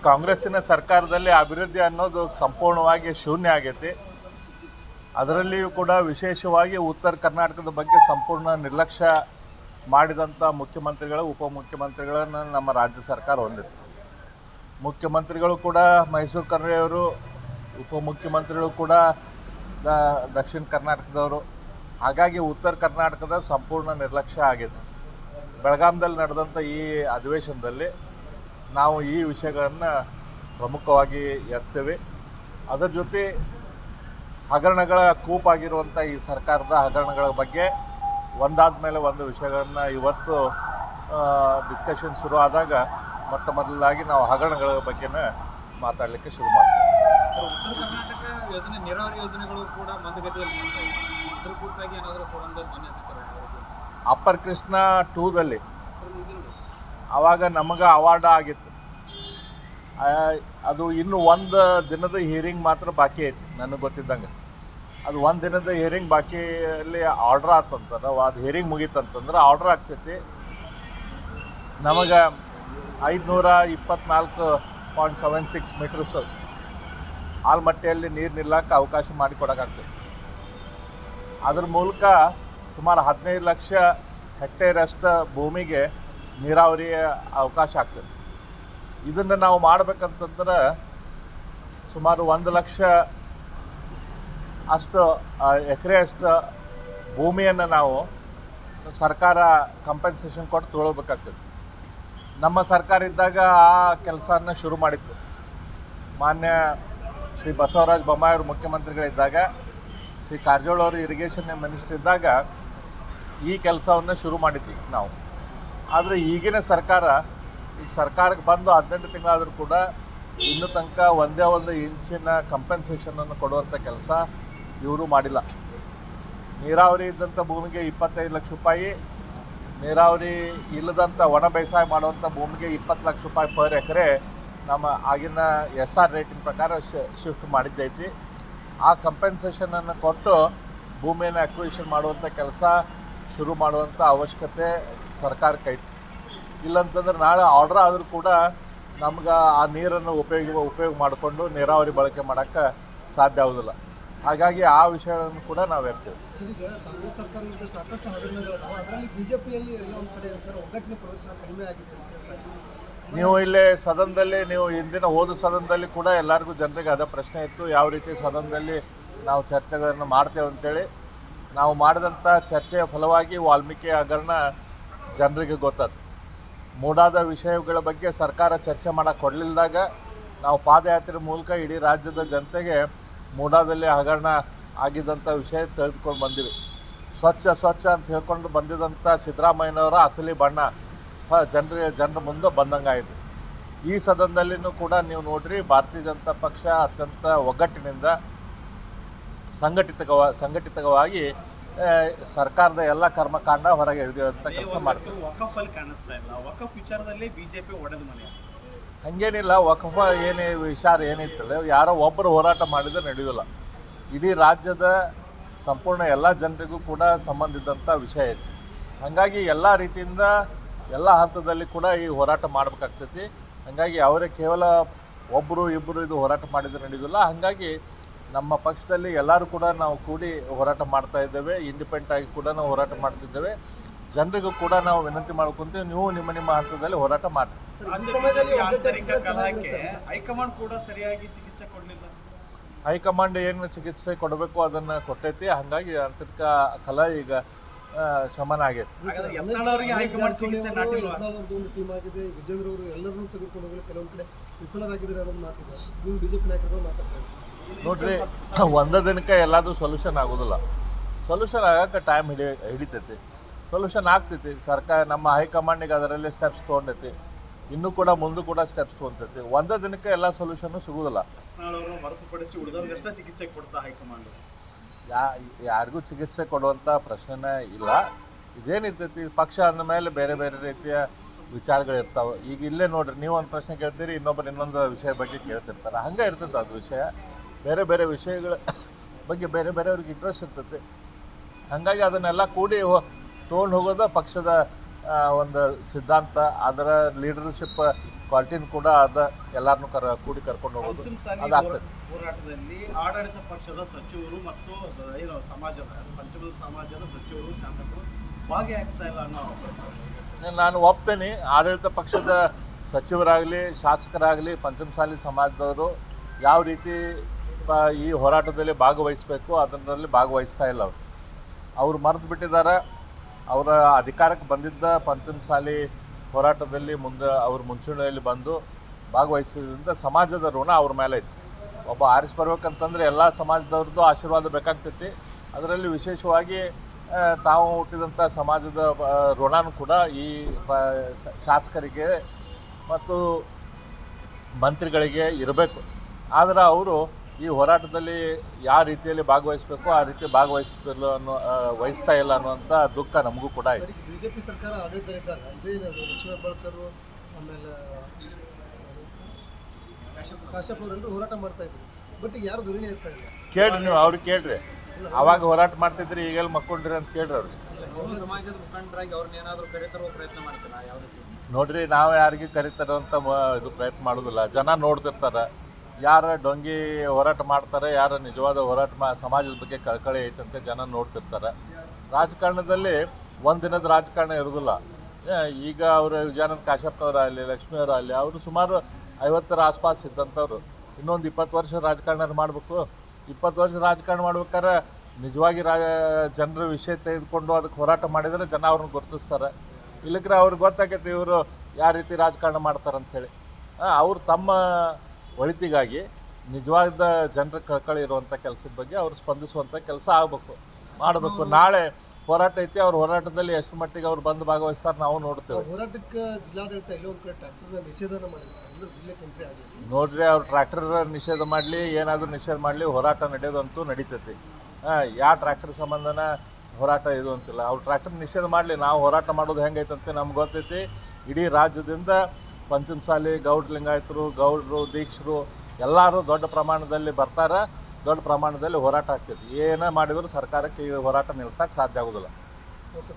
ಕಾಂಗ್ರೆಸ್ಸಿನ ಸರ್ಕಾರದಲ್ಲಿ ಅಭಿವೃದ್ಧಿ ಅನ್ನೋದು ಸಂಪೂರ್ಣವಾಗಿ ಶೂನ್ಯ ಆಗೈತಿ. ಅದರಲ್ಲಿಯೂ ಕೂಡ ವಿಶೇಷವಾಗಿ ಉತ್ತರ ಕರ್ನಾಟಕದ ಬಗ್ಗೆ ಸಂಪೂರ್ಣ ನಿರ್ಲಕ್ಷ್ಯ ಮಾಡಿದಂಥ ಮುಖ್ಯಮಂತ್ರಿಗಳು ಉಪಮುಖ್ಯಮಂತ್ರಿಗಳನ್ನು ನಮ್ಮ ರಾಜ್ಯ ಸರ್ಕಾರ ಹೊಂದಿತ್ತು. ಮುಖ್ಯಮಂತ್ರಿಗಳು ಕೂಡ ಮೈಸೂರು ಕನ್ನಡಿಯವರು, ಉಪಮುಖ್ಯಮಂತ್ರಿಗಳು ಕೂಡ ದಕ್ಷಿಣ ಕರ್ನಾಟಕದವರು. ಹಾಗಾಗಿ ಉತ್ತರ ಕರ್ನಾಟಕದ ಸಂಪೂರ್ಣ ನಿರ್ಲಕ್ಷ್ಯ ಆಗಿದೆ. ಬೆಳಗಾಂದಲ್ಲಿ ನಡೆದಂಥ ಈ ಅಧಿವೇಶನದಲ್ಲಿ ನಾವು ಈ ವಿಷಯಗಳನ್ನು ಪ್ರಮುಖವಾಗಿ ಎತ್ತೇವೆ. ಅದರ ಜೊತೆ ಹಗರಣಗಳ ಕೂಪಾಗಿರುವಂಥ ಈ ಸರ್ಕಾರದ ಹಗರಣಗಳ ಬಗ್ಗೆ ಒಂದಾದ ಮೇಲೆ ಒಂದು ವಿಷಯಗಳನ್ನು ಇವತ್ತು ಡಿಸ್ಕಷನ್ ಶುರು ಆದಾಗ ಮೊಟ್ಟ ಮೊದಲಾಗಿ ನಾವು ಹಗರಣಗಳ ಬಗ್ಗೆನೇ ಮಾತಾಡಲಿಕ್ಕೆ ಶುರು ಮಾಡ್ತೀವಿ. ಉತ್ತರ ಕರ್ನಾಟಕ ಯೋಜನೆ ನೀರಾವರಿ ಯೋಜನೆಗಳು ಕೂಡ ಮಂದಗತಿಯಲ್ಲಿ ಅಪ್ಪರ್ ಕೃಷ್ಣ 2ದಲ್ಲಿ ಆವಾಗ ನಮಗೆ ಅವಾರ್ಡ್ ಆಗಿತ್ತು. ಅದು ಇನ್ನೂ ಒಂದು ದಿನದ ಹಿಯರಿಂಗ್ ಮಾತ್ರ ಬಾಕಿ ಐತಿ ನನಗೆ ಗೊತ್ತಿದ್ದಂಗೆ. ಅದು ಒಂದು ದಿನದ ಹಿಯರಿಂಗ್ ಬಾಕಿಯಲ್ಲಿ ಆರ್ಡ್ರ್ ಆತಂತಂದ್ರೆ ಅದು ಹಿಯರಿಂಗ್ ಮುಗೀತಂತಂದ್ರೆ ಆರ್ಡ್ರ್ ಆಗ್ತೈತಿ. ನಮಗೆ 524.76 ಮೀಟರ್ಸ್ ಆಲ್ಮಟ್ಟಿಯಲ್ಲಿ ನೀರು ನಿಲ್ಲಕ್ಕೆ ಅವಕಾಶ ಮಾಡಿಕೊಡೋಕ್ಕಾಗ್ತದೆ. ಅದ್ರ ಮೂಲಕ ಸುಮಾರು 15 ಲಕ್ಷ ಹೆಕ್ಟೇರಷ್ಟು ಭೂಮಿಗೆ ನೀರಾವರಿಯ ಅವಕಾಶ ಆಗ್ತದೆ. ಇದನ್ನು ನಾವು ಮಾಡಬೇಕಂತಂದ್ರೆ ಸುಮಾರು 1 ಲಕ್ಷ ಅಷ್ಟು ಎಕರೆಯಷ್ಟು ಭೂಮಿಯನ್ನು ನಾವು ಸರ್ಕಾರ ಕಂಪೆನ್ಸೇಷನ್ ಕೊಟ್ಟು ತೊಗೊಳ್ಬೇಕಾಗ್ತದೆ. ನಮ್ಮ ಸರ್ಕಾರ ಇದ್ದಾಗ ಆ ಕೆಲಸನ ಶುರು ಮಾಡಿತ್ತು. ಮಾನ್ಯ ಶ್ರೀ ಬಸವರಾಜ ಬೊಮ್ಮಾಯಿ ಅವರು ಮುಖ್ಯಮಂತ್ರಿಗಳಿದ್ದಾಗ, ಶ್ರೀ ಕಾರಜೋಳ ಅವರು ಇರಿಗೇಷನ್ ಮಿನಿಸ್ಟರ್ ಇದ್ದಾಗ ಈ ಕೆಲಸವನ್ನು ಶುರು ಮಾಡಿದ್ವಿ ನಾವು. ಆದರೆ ಈಗಿನ ಸರ್ಕಾರ ಈಗ ಸರ್ಕಾರಕ್ಕೆ ಬಂದು 18 ತಿಂಗಳಾದರೂ ಕೂಡ ಇನ್ನೂ ತನಕ ಒಂದೇ ಒಂದು ಇಂಚಿನ ಕಂಪೆನ್ಸೇಷನನ್ನು ಕೊಡುವಂಥ ಕೆಲಸ ಇವರು ಮಾಡಿಲ್ಲ. ನೀರಾವರಿ ಇದ್ದಂಥ ಭೂಮಿಗೆ 25 ಲಕ್ಷ ರೂಪಾಯಿ, ನೀರಾವರಿ ಇಲ್ಲದಂಥ ಒಣ ಬೇಸಾಯ ಮಾಡುವಂಥ ಭೂಮಿಗೆ 20 ಲಕ್ಷ ರೂಪಾಯಿ ಪರ್ ಎಕರೆ ನಮ್ಮ ಆಗಿನ SR ರೇಟಿನ ಪ್ರಕಾರ ಶಿಫ್ಟ್ ಮಾಡಿದ್ದೈತಿ. ಆ ಕಂಪೆನ್ಸೇಷನನ್ನು ಕೊಟ್ಟು ಭೂಮಿಯನ್ನು ಅಕ್ವಿಷನ್ ಮಾಡುವಂಥ ಕೆಲಸ ಶುರು ಮಾಡುವಂಥ ಅವಶ್ಯಕತೆ ಸರ್ಕಾರಕ್ಕೈತಿ. ಇಲ್ಲಂತಂದ್ರೆ ನಾಳೆ ಆರ್ಡ್ರ್ ಆದರೂ ಕೂಡ ನಮ್ಗೆ ಆ ನೀರನ್ನು ಉಪಯೋಗ ಮಾಡಿಕೊಂಡು ನೀರಾವರಿ ಬಳಕೆ ಮಾಡೋಕ್ಕೆ ಸಾಧ್ಯ ಆಗೋದಿಲ್ಲ. ಹಾಗಾಗಿ ಆ ವಿಷಯಗಳನ್ನು ಕೂಡ ನಾವು ಇರ್ತೇವೆ. ಕಾಂಗ್ರೆಸ್ ಸರ್ಕಾರದಿಂದ ಸಾಕಷ್ಟು ಹಗರಣಗಳಿದಾವೆ. ಅದರಲ್ಲಿ ಬಿಜೆಪಿಯಲ್ಲಿ ಎಲ್ಲ ಒಂದು ಕಡೆ ಒಗ್ಗಟ್ಟಿನ ಪ್ರದರ್ಶನ ಕಡಿಮೆ ಆಗಿದೆ. ನೀವು ಇಲ್ಲೇ ಸದನದಲ್ಲಿ ನೀವು ಹಿಂದಿನ ಹೋದ ಸದನದಲ್ಲಿ ಕೂಡ ಎಲ್ಲರಿಗೂ ಜನರಿಗೆ ಅದೇ ಪ್ರಶ್ನೆ ಇತ್ತು, ಯಾವ ರೀತಿ ಸದನದಲ್ಲಿ ನಾವು ಚರ್ಚೆಗಳನ್ನು ಮಾಡ್ತೇವೆ ಅಂತೇಳಿ. ನಾವು ಮಾಡಿದಂಥ ಚರ್ಚೆಯ ಫಲವಾಗಿ ವಾಲ್ಮೀಕಿ ಹಗರಣ ಜನರಿಗೆ ಗೊತ್ತಾಯ್ತು. ಮೂಡಾದ ವಿಷಯಗಳ ಬಗ್ಗೆ ಸರ್ಕಾರ ಚರ್ಚೆ ಮಾಡೋಕ್ಕೆ ಕೊಡಲಿಲ್ಲದಾಗ ನಾವು ಪಾದಯಾತ್ರೆ ಮೂಲಕ ಇಡೀ ರಾಜ್ಯದ ಜನತೆಗೆ ಮೂಡಾದಲ್ಲಿ ಹಗರಣ ಆಗಿದ್ದಂಥ ವಿಷಯ ತಿಳಿದುಕೊಂಡು ಬಂದಿವಿ. ಸ್ವಚ್ಛ ಅಂತ ಹೇಳ್ಕೊಂಡು ಬಂದಿದ್ದಂಥ ಸಿದ್ದರಾಮಯ್ಯನವರ ಅಸಲಿ ಬಣ್ಣ ಜನರ ಮುಂದೆ ಬಂದಂಗಾಯಿತು. ಈ ಸದನದಲ್ಲಿನೂ ಕೂಡ ನೀವು ನೋಡ್ರಿ, ಭಾರತೀಯ ಜನತಾ ಪಕ್ಷ ಅತ್ಯಂತ ಒಗ್ಗಟ್ಟಿನಿಂದ ಸಂಘಟಿತವಾಗಿ ಸರ್ಕಾರದ ಎಲ್ಲ ಕರ್ಮಕಾಂಡ ಹೊರಗೆ ಹಿಡಿಯುವಂಥ ಕೆಲಸ ಮಾಡ್ತೀವಿ. ವಕಫ್ ವಿಚಾರದಲ್ಲಿ ಬಿಜೆಪಿ ಒಡೆದ ಮನೆ ಹಾಗೇನಿಲ್ಲ. ವಕಫ ವಿಚಾರ ಏನಿತ್ತಲ್ಲ, ಯಾರೋ ಒಬ್ಬರು ಹೋರಾಟ ಮಾಡಿದ್ರೆ ನಡೆಯೋಲ್ಲ. ಇಡೀ ರಾಜ್ಯದ ಸಂಪೂರ್ಣ ಎಲ್ಲ ಜನರಿಗೂ ಕೂಡ ಸಂಬಂಧ ಇದ್ದಂಥ ವಿಷಯ ಇದೆ. ಹಾಗಾಗಿ ಎಲ್ಲ ರೀತಿಯಿಂದ ಎಲ್ಲ ಹಂತದಲ್ಲಿ ಕೂಡ ಈ ಹೋರಾಟ ಮಾಡಬೇಕಾಗ್ತೈತಿ. ಹಾಗಾಗಿ ಅವರೇ ಕೇವಲ ಒಬ್ಬರು ಇಬ್ಬರು ಇದು ಹೋರಾಟ ಮಾಡಿದ್ರೆ ನಡೆಯೋದಿಲ್ಲ. ಹಾಗಾಗಿ ನಮ್ಮ ಪಕ್ಷದಲ್ಲಿ ಎಲ್ಲರೂ ಕೂಡ ನಾವು ಕೂಡಿ ಹೋರಾಟ ಮಾಡ್ತಾ ಇದ್ದೇವೆ. ಇಂಡಿಪೆಂಡೆಂಟ್ ಆಗಿ ಕೂಡ ನಾವು ಹೋರಾಟ ಮಾಡ್ತಿದ್ದೇವೆ. ಜನರಿಗೂ ಕೂಡ ನಾವು ವಿನಂತಿ ಮಾಡ್ಕೊಂತೀವಿ, ನೀವು ನಿಮ್ಮ ಹಂತದಲ್ಲಿ ಹೋರಾಟ ಮಾಡಿ. ಹೈಕಮಾಂಡ್ ಕೂಡ ಸರಿಯಾಗಿ ಚಿಕಿತ್ಸೆ ಕೊಡಲಿಲ್ಲ. ಹೈಕಮಾಂಡ್ ಏನು ಚಿಕಿತ್ಸೆ ಕೊಡಬೇಕು ಅದನ್ನು ಕೊಟ್ಟೈತಿ. ಹಾಗಾಗಿ ಆಂತರಿಕ ಕಲಾ ಈಗ ಶಮನ ಆಗೈತಿ. ನೋಡ್ರಿ, ಒಂದೇ ದಿನಕ್ಕೆ ಎಲ್ಲದೂ ಸೊಲ್ಯೂಷನ್ ಆಗೋದಿಲ್ಲ. ಸೊಲ್ಯೂಷನ್ ಆಗಕ್ಕೆ ಟೈಮ್ ಹಿಡಿತೈತಿ. ಸೊಲ್ಯೂಷನ್ ಆಗ್ತೈತಿ. ಸರ್ಕಾರ ನಮ್ಮ ಹೈಕಮಾಂಡಿಗೆ ಅದರಲ್ಲಿ ಸ್ಟೆಪ್ಸ್ ತೊಗೊಂಡೈತಿ. ಇನ್ನೂ ಕೂಡ ಮುಂದೆ ಕೂಡ ಸ್ಟೆಪ್ಸ್ ತೊಗೊತೈತಿ. ಒಂದೇ ದಿನಕ್ಕೆ ಎಲ್ಲ ಸೊಲ್ಯೂಷನ್ನು ಸಿಗೋದಿಲ್ಲ. ಹೊರತುಪಡಿಸಿ ಉಳಿದವ್ರಿಗಷ್ಟೇ ಚಿಕಿತ್ಸೆ ಕೊಡ್ತಾ ಹೈಕಮಾಂಡ್. ಯಾರಿಗೂ ಚಿಕಿತ್ಸೆ ಕೊಡುವಂಥ ಪ್ರಶ್ನೆನೇ ಇಲ್ಲ. ಇದೇನಿರ್ತೈತಿ, ಪಕ್ಷ ಅಂದ ಮೇಲೆ ಬೇರೆ ಬೇರೆ ರೀತಿಯ ವಿಚಾರಗಳಿರ್ತಾವೆ. ಈಗ ಇಲ್ಲೇ ನೋಡ್ರಿ, ನೀವು ಒಂದು ಪ್ರಶ್ನೆ ಕೇಳ್ತೀರಿ, ಇನ್ನೊಂದು ವಿಷಯ ಬಗ್ಗೆ ಕೇಳ್ತಿರ್ತಾರೆ. ಹಂಗೆ ಇರ್ತೈತೆ ಅದು ವಿಷಯ. ಬೇರೆ ಬೇರೆ ವಿಷಯಗಳ ಬಗ್ಗೆ ಬೇರೆಯವ್ರಿಗೆ ಇಂಟ್ರೆಸ್ಟ್ ಇರ್ತೈತಿ. ಹಾಗಾಗಿ ಅದನ್ನೆಲ್ಲ ಕೂಡಿ ತೊಗೊಂಡು ಹೋಗೋದು ಪಕ್ಷದ ಒಂದು ಸಿದ್ಧಾಂತ, ಅದರ ಲೀಡರ್ಶಿಪ್ ಕ್ವಾಲಿಟಿನೂ ಕೂಡ ಅದ. ಎಲ್ಲರನ್ನೂ ಕೂಡಿ ಕರ್ಕೊಂಡು ಹೋಗೋದು ಪಂಚಮಸಾಲಿ ಅದಾಗ್ತದೆ. ಹೋರಾಟದಲ್ಲಿ ಆಡಳಿತ ಪಕ್ಷದ ಸಚಿವರು ಮತ್ತು ಏನು ಸಮಾಜದ ಪಂಚಮಸಾಲಿ ಸಮಾಜದ ಸಚಿವರು ಶಾಸಕರು ಭಾಗಿಯಾಗ್ತಾ ಇಲ್ಲ ಅನ್ನೋ ನಾನು ಒಪ್ತೇನೆ. ಆಡಳಿತ ಪಕ್ಷದ ಸಚಿವರಾಗಲಿ ಶಾಸಕರಾಗಲಿ ಪಂಚಮಸಾಲಿ ಸಮಾಜದವರು ಯಾವ ರೀತಿ ಈ ಹೋರಾಟದಲ್ಲಿ ಭಾಗವಹಿಸಬೇಕು ಅದರಲ್ಲಿ ಭಾಗವಹಿಸ್ತಾ ಇಲ್ಲ. ಅವರು ಮರೆತು ಬಿಟ್ಟಿದ್ದಾರೆ. ಅವರ ಅಧಿಕಾರಕ್ಕೆ ಬಂದಿದ್ದ ಪಂಚಮಸಾಲಿ ಹೋರಾಟದಲ್ಲಿ ಅವ್ರ ಮುಂಚೂಣಿಯಲ್ಲಿ ಬಂದು ಭಾಗವಹಿಸಿದ್ರಿಂದ ಸಮಾಜದ ಋಣ ಅವ್ರ ಮೇಲೆ ಐತಿ. ಒಬ್ಬ ಆರಿಸಿ ಬರ್ಬೇಕಂತಂದ್ರೆ ಎಲ್ಲ ಸಮಾಜದವ್ರದ್ದು ಆಶೀರ್ವಾದ ಬೇಕಾಗ್ತೈತಿ. ಅದರಲ್ಲಿ ವಿಶೇಷವಾಗಿ ತಾವು ಹುಟ್ಟಿದಂಥ ಸಮಾಜದ ಋಣನೂ ಕೂಡ ಈ ಶಾಸಕರಿಗೆ ಮತ್ತು ಮಂತ್ರಿಗಳಿಗೆ ಇರಬೇಕು. ಆದರೆ ಅವರು ಈ ಹೋರಾಟದಲ್ಲಿ ಯಾವ ರೀತಿಯಲ್ಲಿ ಭಾಗವಹಿಸಬೇಕು ಆ ರೀತಿ ವಹಿಸ್ತಾ ಇಲ್ಲ ಅನ್ನುವಂಥ ದುಃಖ ನಮಗೂ ಕೂಡ ಇದೆ. ಬಿಜೆಪಿ ಸರ್ಕಾರ ಆಡಳಿತದಲ್ಲಿದ್ದಾಗ ಇದೇ ಲಕ್ಷ್ಮೀ ಹೆಬ್ಬಾಳ್ಕರ್ ಆಮೇಲೆ ಕಾಶ್ಯಪ್ ಅವರೆಲ್ಲರೂ ಹೋರಾಟ ಮಾಡ್ತಾ ಇದ್ರು. ಬಟ್ ಯಾರು ಧ್ವನಿ ಇರ್ತಾ ಇಲ್ಲ. ಕೇಳ್ರಿ, ನೀವು ಅವ್ರಿಗೆ ಕೇಳ್ರಿ. ಅವಾಗ ಹೋರಾಟ ಮಾಡ್ತಿದ್ರಿ, ಈಗೆಲ್ಲ ಮಕ್ಕೊಂಡ್ರಿ ಅಂತ ಕೇಳ್ರಿ ಅವ್ರಿಗೆ. ಗೌಡ ಸಮಾಜದ ಮುಖಂಡರಾಗಿ ಅವ್ರನ್ನ ಏನಾದರೂ ಕರೆತರುವ ಪ್ರಯತ್ನ ಮಾಡ್ತೀರಾ? ಯಾವ ರೀತಿ? ನೋಡ್ರಿ, ನಾವು ಯಾರಿಗೆ ಕರಿತಾರೋ ಅಂತ ಇದು ಪ್ರಯತ್ನ ಮಾಡೋದಿಲ್ಲ. ಜನ ನೋಡ್ತಿರ್ತಾರೆ ಯಾರು ಡೊಂಗಿ ಹೋರಾಟ ಮಾಡ್ತಾರೆ, ಯಾರು ನಿಜವಾದ ಹೋರಾಟ ಸಮಾಜದ ಬಗ್ಗೆ ಕಳಕಳಿ ಐತಂತೆ ಜನ ನೋಡ್ತಿರ್ತಾರೆ. ರಾಜಕಾರಣದಲ್ಲಿ ಒಂದಿನದ ರಾಜಕಾರಣ ಇರೋದಿಲ್ಲ. ಈಗ ಅವರು ವಿಜಯಾನಂದ ಕಾಶ್ಯಪ್ನವರಾಗಲಿ ಲಕ್ಷ್ಮಿಯವರಾಗಲಿ ಅವರು ಸುಮಾರು 50ರ ಆಸ್ಪಾಸ್ ಇದ್ದಂಥವ್ರು. ಇನ್ನೊಂದು 20 ವರ್ಷ ರಾಜಕಾರಣ ಮಾಡಬೇಕು. 20 ವರ್ಷ ರಾಜಕಾರಣ ಮಾಡ್ಬೇಕಾದ್ರೆ ನಿಜವಾಗಿ ಜನರ ವಿಷಯ ತೆಗೆದುಕೊಂಡು ಅದಕ್ಕೆ ಹೋರಾಟ ಮಾಡಿದರೆ ಜನ ಅವ್ರನ್ನ ಗುರುತಿಸ್ತಾರೆ. ಇಲ್ಲಕ್ರೆ ಅವ್ರಿಗೆ ಗೊತ್ತಾಗೈತೆ ಇವರು ಯಾವ ರೀತಿ ರಾಜಕಾರಣ ಮಾಡ್ತಾರಂಥೇಳಿ. ಅವರು ತಮ್ಮ ಒಳಿತಿಗಾಗಿ ನಿಜವಾದ ಜನರ ಕಳಕಳಿ ಇರುವಂಥ ಕೆಲಸದ ಬಗ್ಗೆ ಅವರು ಸ್ಪಂದಿಸುವಂಥ ಕೆಲಸ ಮಾಡಬೇಕು. ನಾಳೆ ಹೋರಾಟ ಐತಿ. ಅವ್ರ ಹೋರಾಟದಲ್ಲಿ ಎಷ್ಟು ಮಟ್ಟಿಗೆ ಅವ್ರು ಬಂದು ಭಾಗವಹಿಸ್ತಾರೆ ನಾವು ನೋಡ್ತೇವೆ. ಹೋರಾಟಕ್ಕೆ ಜಿಲ್ಲಾಡಳಿತ ಎಲ್ಲೊಂದು ಕಡೆ ಟ್ರ್ಯಾಕ್ಟರ್ನ ನಿಷೇಧನ ಮಾಡಿದ್ದಾರೆ. ಅಂದ್ರೆ ಜಿಲ್ಲೆಗೆ ಎಂಟ್ರಿ ಆಗಿದೆ. ನೋಡ್ರಿ, ಅವ್ರು ಟ್ರ್ಯಾಕ್ಟರ್ ನಿಷೇಧ ಮಾಡಲಿ ಏನಾದರೂ ನಿಷೇಧ ಮಾಡಲಿ ಹೋರಾಟ ನಡೆಯೋದಂತೂ ನಡೀತೈತಿ. ಯಾವ ಟ್ರ್ಯಾಕ್ಟರ್ ಸಂಬಂಧನ ಹೋರಾಟ ಇದು ಅಂತಿಲ್ಲ. ಅವ್ರು ಟ್ರ್ಯಾಕ್ಟರ್ ನಿಷೇಧ ಮಾಡಲಿ, ನಾವು ಹೋರಾಟ ಮಾಡೋದು ಹೆಂಗೈತಂತೆ ನಮ್ಗೆ ಗೊತ್ತೈತಿ. ಇಡೀ ರಾಜ್ಯದಿಂದ ಪಂಚಮಸಾಲಿ ಗೌಡ ಲಿಂಗಾಯತರು, ಗೌಡರು, ದೀಕ್ಷರು ಎಲ್ಲರೂ ದೊಡ್ಡ ಪ್ರಮಾಣದಲ್ಲಿ ಬರ್ತಾರೆ. ದೊಡ್ಡ ಪ್ರಮಾಣದಲ್ಲಿ ಹೋರಾಟ ಆಗ್ತೈತಿ. ಏನೇ ಮಾಡಿದರೂ ಸರ್ಕಾರಕ್ಕೆ ಈ ಹೋರಾಟ ನಿಲ್ಸಕ್ಕೆ ಸಾಧ್ಯ ಆಗೋದಿಲ್ಲ. ಓಕೆ.